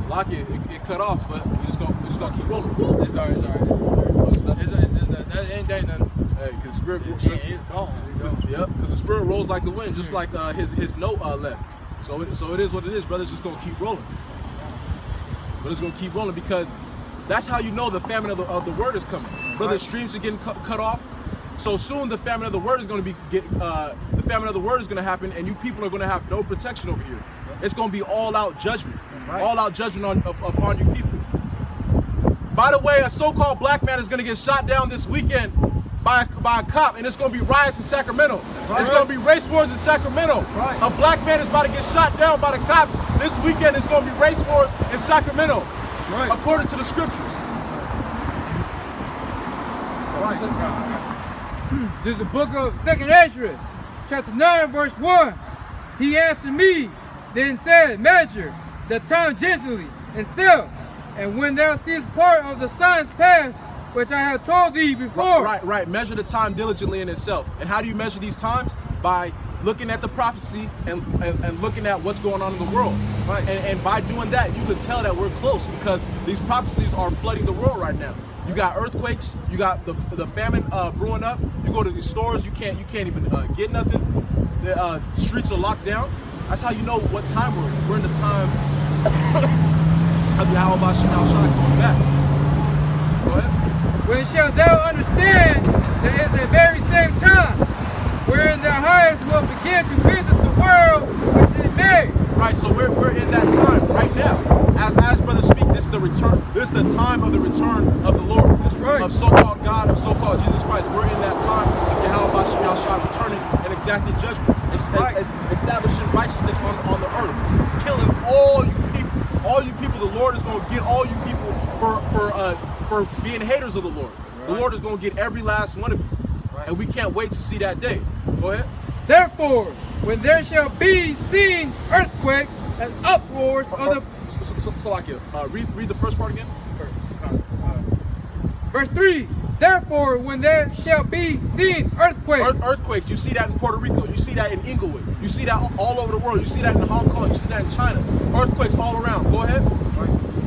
Lock it cut off, but we just gonna keep rolling. It's alright. That ain't nothing. Hey, because the spirit, It's gone. yep, because the spirit rolls like the wind, just like his note left. So it is what it is, brother. It's just gonna keep rolling. But it's gonna keep rolling because that's how you know the famine of the word is coming. Brother, streams are getting cut off. So soon the famine of the word is going to happen, and you people are going to have no protection over here. It's going to be all out judgment, upon you people. By the way, a so-called black man is going to get shot down this weekend by a cop, and it's going to be riots in Sacramento. It's going to be race wars in Sacramento. A black man is about to get shot down by the cops this weekend. It's going to be race wars in Sacramento, according to the scriptures. There's a book of 2nd Ezra, chapter 9, verse 1. He answered me, then said, measure the time gently and still, and when thou seest part of the signs past, which I have told thee before. Right. Measure the time diligently in itself. And how do you measure these times? By looking at the prophecy and looking at what's going on in the world. And by doing that, you can tell that we're close because these prophecies are flooding the world right now. You got earthquakes, you got the famine brewing up. You go to these stores, you can't even get nothing. The streets are locked down. That's how you know what time we're in. We're in the time of the hour about Shal coming back. Go ahead. When shalt thou understand there is a very same time wherein the highest will begin to visit the world which is made. Right, so we're in that time right now. As brothers speak, this is the return. This is the time of the return of the Lord. That's right. Of so-called God, of so-called Jesus Christ. We're in that time of Yahweh Shal returning and exacting judgment. It's establishing righteousness on the earth, killing all you people. All you people, the Lord is going to get all you people for being haters of the Lord. Right. The Lord is going to get every last one of you. Right. And we can't wait to see that day. Go ahead. Therefore, when there shall be seen earthquakes and uproars of the... read the first part again. Verse 3. Therefore, when there shall be seen earthquakes. Earthquakes. You see that in Puerto Rico. You see that in Inglewood. You see that all over the world. You see that in Hong Kong. You see that in China. Earthquakes all around. Go ahead.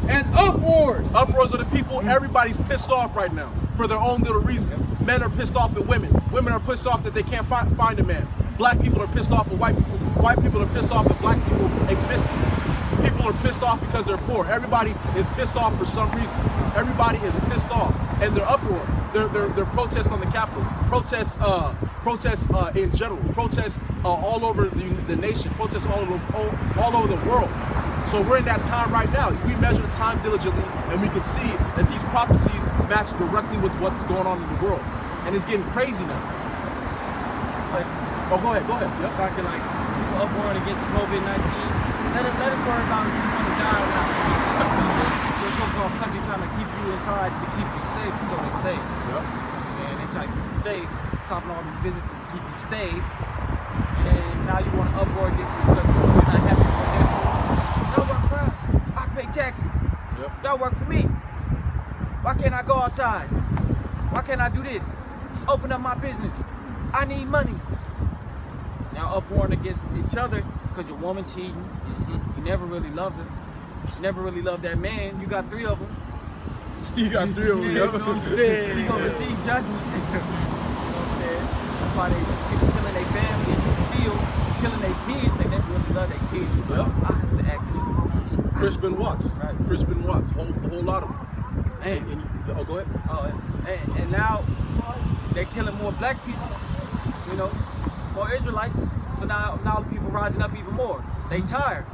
And uproars. Uproars of the people. Everybody's pissed off right now for their own little reason. Men are pissed off at women. Women are pissed off that they can't find a man. Black people are pissed off at white people. White people are pissed off at black people existing. People are pissed off because they're poor. Everybody is pissed off for some reason. Everybody is pissed off, and they're uproar. They're protests on the Capitol. Protests in general. Protests all over the nation. Protests all over the world. So we're in that time right now. We measure the time diligently, and we can see that these prophecies match directly with what's going on in the world, and it's getting crazy now. Go ahead. Yep. Talking like people uproaring against COVID-19. Let us worry about if you want to die or not. Your so-called country trying to keep you inside to keep you safe, so they say. Yep. And they try to keep you safe, stopping all these businesses to keep you safe. And then now you want to uproar against your country. You're not happy with that. Y'all work for us. I pay taxes. Yep. Y'all work for me. Why can't I go outside? Why can't I do this? Open up my business. I need money. Now uproaring against each other because your woman cheating. You never really loved her. You never really loved that man. You got 3 of them. You got 3 of them. You're gonna receive judgment. You know what I'm saying? That's why people killing their families and still killing their kids. They never really love their kids. It was an accident. Chris Benoit. Right. Chris Benoit. A whole lot of them. Go ahead. And now they're killing more black people. You know, more Israelites. So now the people rising up even more. They tired.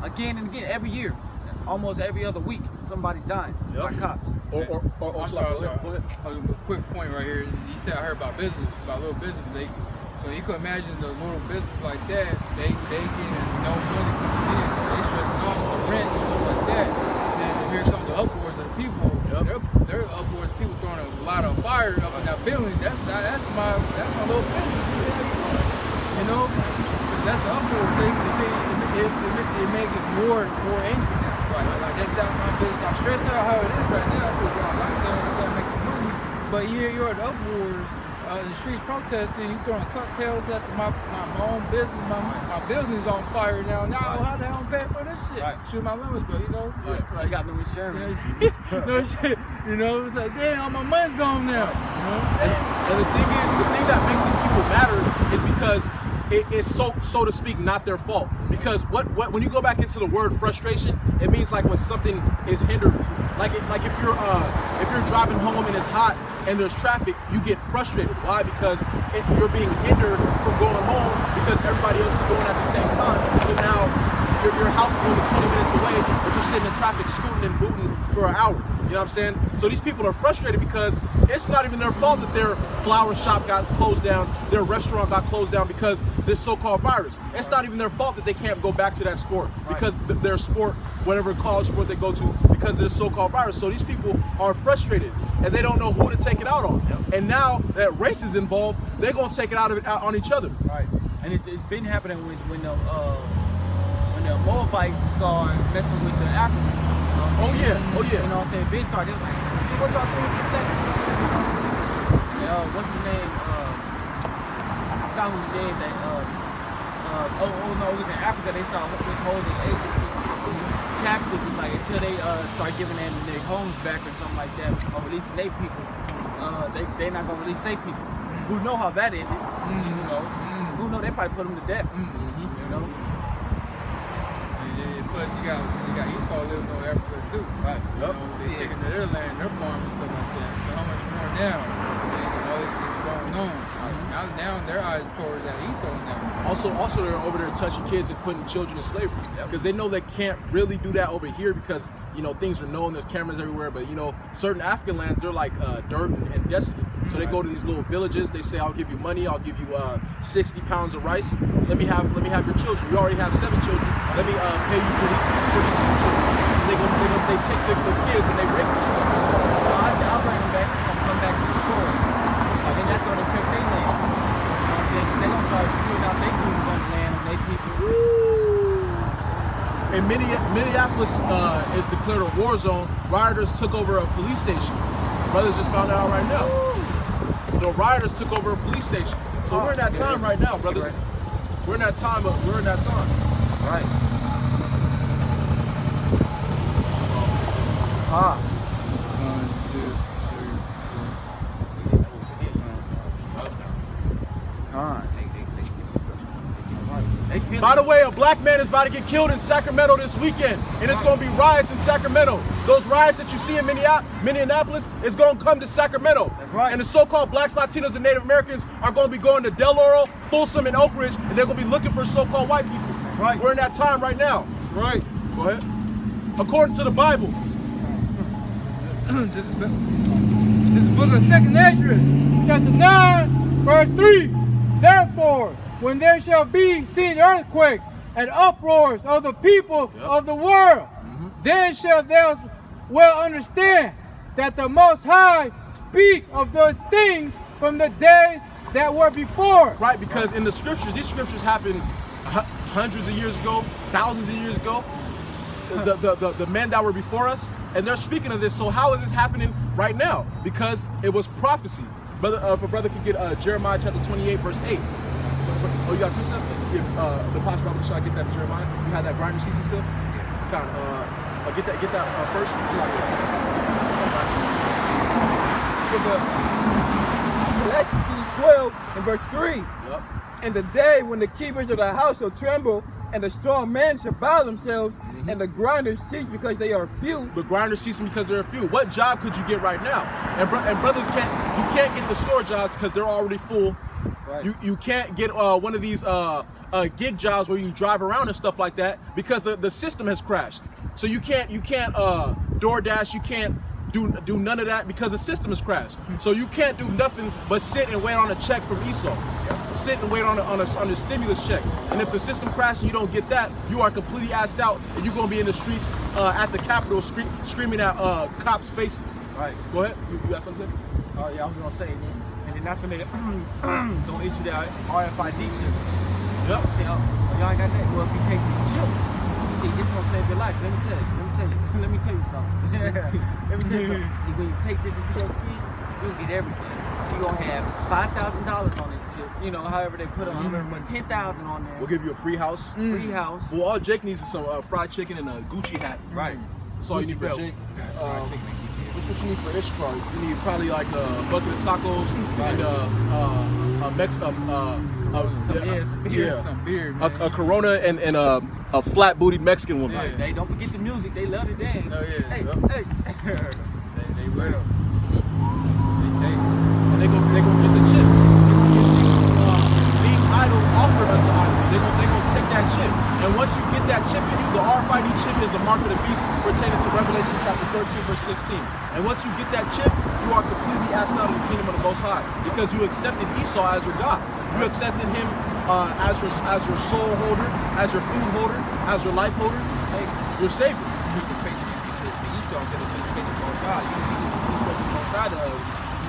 Again and again, every year, almost every other week, somebody's dying by cops. Go ahead. A quick point right here. You said I heard about little business. So you could imagine the little business like that. They getting no money coming in. They stressing off the rent and stuff like that. And then here comes the uproars of the people. They're uproars of people throwing a lot of fire up in that building. That's my little business. You know, that's the uproar. So you can see it make it more angry now. Like that's not my business. I'm stressed out how it is right now because y'all lockdown, I gotta make a movie. But you're the uproar in the streets protesting. He throwing cocktails at my own business. My building is on fire now. Now, how the hell I'm paying for this shit? Right. Shoot my limits, but you know, I got no insurance. no shit. You know, it's like, damn, all my money's gone now. You know? And the thing that makes these people matter is because it's so to speak not their fault. Because when you go back into the word frustration, it means like when something is hindering you. Like if you're driving home and it's hot and there's traffic, you get frustrated. Why? Because you're being hindered from going home because everybody else is going at the same time. So now your house is only 20 minutes away, but you're sitting in traffic scooting and booting for an hour. You know what I'm saying? So these people are frustrated because it's not even their fault that their flower shop got closed down, their restaurant got closed down because this so-called virus. It's not even their fault that they can't go back to that sport because their sport, whatever college sport they go to, because of this so-called virus. So these people are frustrated and they don't know who to take it out on. Yep. And now that race is involved, they're gonna take it out on each other. Right. And it's been happening when the Moabites start messing with the Africans. Oh yeah. You know what I'm saying? Big started like, what y'all doing with that? What's his name? I forgot who said that. No, it was in Africa. They started withholding Asian people captive, like until they start giving them their homes back or something like that, or releasing their people. They're not gonna release their people. Who know how that ended? You know, who know they probably put them to death. You know. Plus, you got Esau living over Africa too. Right. You know, they taking to their land, their farm and stuff like that. So how much more now? All this is going on. Now their eyes towards that Esau now. Also, they're over there touching kids and putting children in slavery because they know they can't really do that over here because you know things are known. There's cameras everywhere, but you know certain African lands they're like dirt and desolate. So they go to these little villages. They say, "I'll give you money. I'll give you 60 pounds of rice. Let me have your children. You already have 7 children. Let me pay you for these 2 children." And they take the kids and they rape them. I'll bring them back. Come back to the store. And that's going to affect their land. You know what I'm saying? They're going to start screwing out their dudes on the land and their people. And Minneapolis is declared a war zone. Rioters took over a police station. Brothers just found out right now. The rioters took over a police station. So we're in that time right now, brothers. Right. We're in that time. Right. By the way, a black man is about to get killed in Sacramento this weekend, and it's going to be riots in Sacramento. Those riots that you see in Minneapolis is going to come to Sacramento. That's right. And the so-called blacks, Latinos, and Native Americans are going to be going to Del Oro, Folsom, and Oak Ridge, and they're going to be looking for so-called white people. That's right. We're in that time right now. That's right. Go ahead. According to the Bible. This is the book of 2 Ezra, chapter 9, verse 3. Therefore, when there shall be seen earthquakes and uproars of the people of the world, then shall thou well understand that the Most High speak of those things from the days that were before. Right, because in the scriptures, these scriptures happened hundreds of years ago, thousands of years ago. The men that were before us, and they're speaking of this. So how is this happening right now? Because it was prophecy. Brother, if a brother could get Jeremiah chapter 28, verse 8. Oh, you got a precept? The Pastor Brother, should I get that in Jeremiah? You had that grinder season still? Kind of, get that first. Ecclesiastes 12 and verse 3. Yep. And the day when the keepers of the house shall tremble, and the strong men shall bow themselves, and the grinders cease because they are few. The grinders cease because they're few. What job could you get right now? And brothers can't get the store jobs because they're already full. Right. You can't get one of these gig jobs where you drive around and stuff like that because the system has crashed. So you can't DoorDash, you can't do none of that because the system has crashed. So you can't do nothing but sit and wait on a check from Esau. Sit and wait on a stimulus check. And if the system crashes and you don't get that, you are completely assed out and you're gonna be in the streets at the Capitol screaming at cops' faces. Right. Go ahead. You got something? Oh yeah, I was gonna say, and then that's when they don't issue that RFID chip. Yep. Say, oh, y'all ain't got that. Well, if you take this chip, you see, this gonna save your life. Let me tell tell you. Let me tell you something. Let me tell you something. See, when you take this into your skin, you'll get everything. You're gonna have $5,000 on this chip. You know, however they put it on there, but 10,000 on there. We'll give you a free house. Free house. Well, all Jake needs is some fried chicken and a Gucci hat. Right. That's all you need for Gucci Jake. Fried chicken and Gucci. What you need for Ishkar? You need probably like a bucket of tacos and Some beer, some beer, man. a Corona and a flat booted Mexican woman. Yeah. They don't forget the music. They love to dance. Oh, yeah. Hey, Yep. hey. They will. They take it. And they gonna get the chip. Being idle offered unto idols. They gonna take that chip. And once you get that chip in you, the RFID chip is the mark of the beast pertaining to Revelation chapter 13, verse 16. And once you get that chip, you are completely asked out of the kingdom of the Most High because you accepted Esau as your God. You accepted him as your soul holder, as your food holder, as your life holder, your savior. You can face it because the Esau did it to the Most High. You trust the Most High to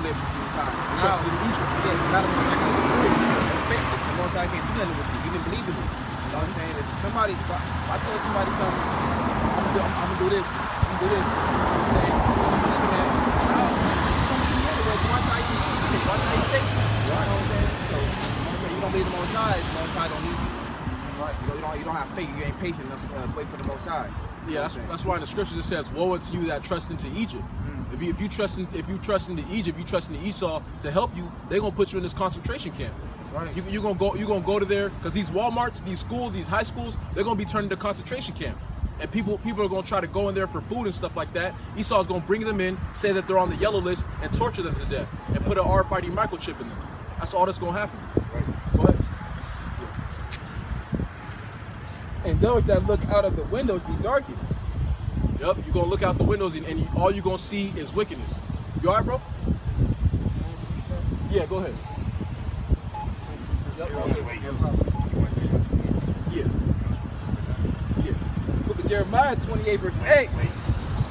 live through time. Trust in Egypt. Yeah, not a faith. The Most High can't do nothing with you. You didn't believe in it. You know what I'm saying? If somebody, if I told somebody something, I'm gonna do this, I'm gonna do this. You know what I'm saying? Watch how you take it. Watch how you take it. You know what I'm saying? So, you don't believe the Most High, the Most High don't need you. Right? You don't have faith. You ain't patient enough to wait for the Most High. Yeah, that's why in the scriptures it says, "Woe unto you that trust into Egypt." If you trust into Egypt, you trust into Esau to help you, they're gonna put you in this concentration camp. Right. You're gonna go to there because these Walmarts, these schools, these high schools, they're gonna be turned into concentration camp. And people are gonna try to go in there for food and stuff like that. Esau's gonna bring them in, say that they're on the yellow list, and torture them to death, and put an RFID microchip in them. That's all that's gonna happen. Right. Go ahead. And those that look out of the windows be darkened. Yep, you're gonna look out the windows and all you're gonna see is wickedness. You alright, bro? Yeah, go ahead. Yep. Yeah. Yeah. Book of Jeremiah 28 verse 8.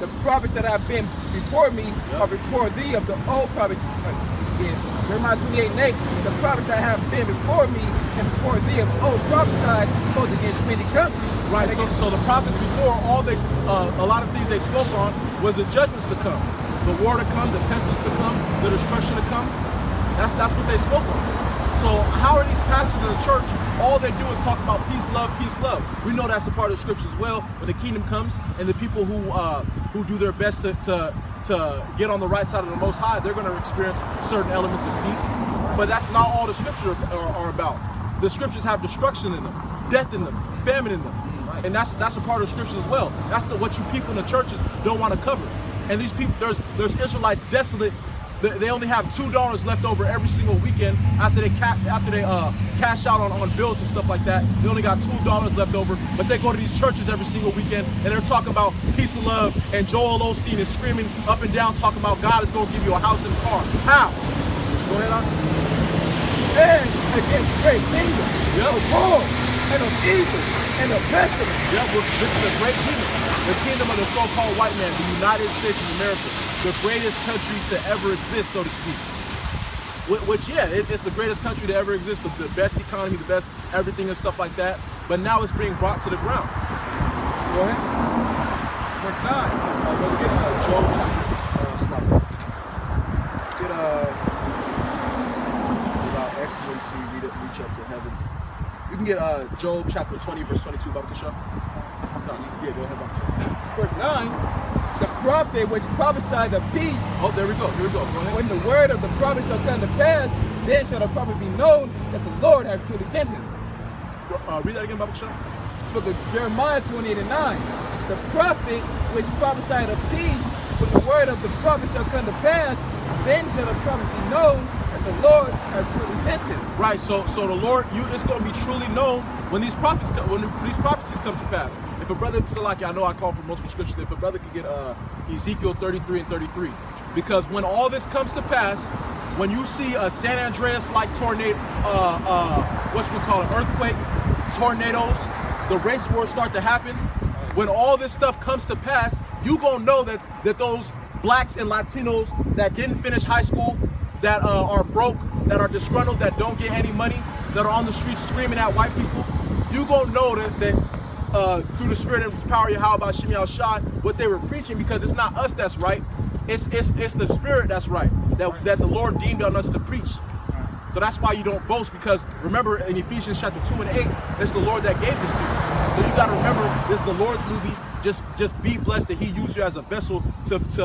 The prophets that have been before me are before thee of the old prophets. Jeremiah 28 and 8. The prophets that have been before me and before thee of the old prophesied both against many companies. Right, so the prophets before, a lot of things they spoke on was the judgments to come. The war to come, the pestilence to come, the destruction to come. That's what they spoke on. So how are these pastors in the church, all they do is talk about peace, love, peace, love. We know that's a part of the scripture as well. When the kingdom comes and the people who do their best to get on the right side of the Most High, they're going to experience certain elements of peace. But that's not all the scriptures are about. The scriptures have destruction in them, death in them, famine in them. And that's a part of the scriptures as well. That's what you people in the churches don't want to cover. And these people, there's Israelites desolate. They only have $2 left over every single weekend after they cash out on bills and stuff like that. They only got $2 left over, but they go to these churches every single weekend and they're talking about peace and love. And Joel Osteen is screaming up and down talking about God is going to give you a house and a car. How? Go ahead, on. And against great kingdom. Yep. Of war and of evil and of pestilence. Yeah, this is a great kingdom. The kingdom of the so-called white man, the United States of America. The greatest country to ever exist, so to speak. Which, yeah, it's the greatest country to ever exist. The best economy, the best everything and stuff like that. But now it's being brought to the ground. Go ahead. Verse 9. Brother, get Job chapter. Get about excellency, reach up to heavens. You can get Job chapter 20, verse 22, Baruch Hashem. Yeah, go ahead, Baruch Hashem. Verse 9. The prophet which prophesied of peace. Oh, there we go. Here we go. Go ahead. When the word of the prophet shall come to pass, then shall the prophet be known that the Lord hath truly sent him. Read that again, Baruch Hashem. Book of Jeremiah 28 and 9. The prophet which prophesied of peace, when the word of the prophet shall come to pass, then shall the prophet be known that the Lord hath truly sent him. Right. So the Lord, it's going to be truly known when these prophecies come to pass. If a brother, I know I call for multiple scriptures. If a brother could get Ezekiel 33 and 33, because when all this comes to pass, when you see a San Andreas-like tornado, earthquake, tornadoes, the race wars start to happen. When all this stuff comes to pass, you gonna know that those blacks and Latinos that didn't finish high school, that are broke, that are disgruntled, that don't get any money, that are on the streets screaming at white people, you gonna know that through the spirit and power of Yahweh by Shemi Al-Shai, what they were preaching, because it's not us that's right, it's the spirit that's right, that the Lord deemed on us to preach. So that's why you don't boast, because remember in Ephesians chapter 2 and 8, it's the Lord that gave this to you. So you got to remember, this is the Lord's movie. Just be blessed that he used you as a vessel to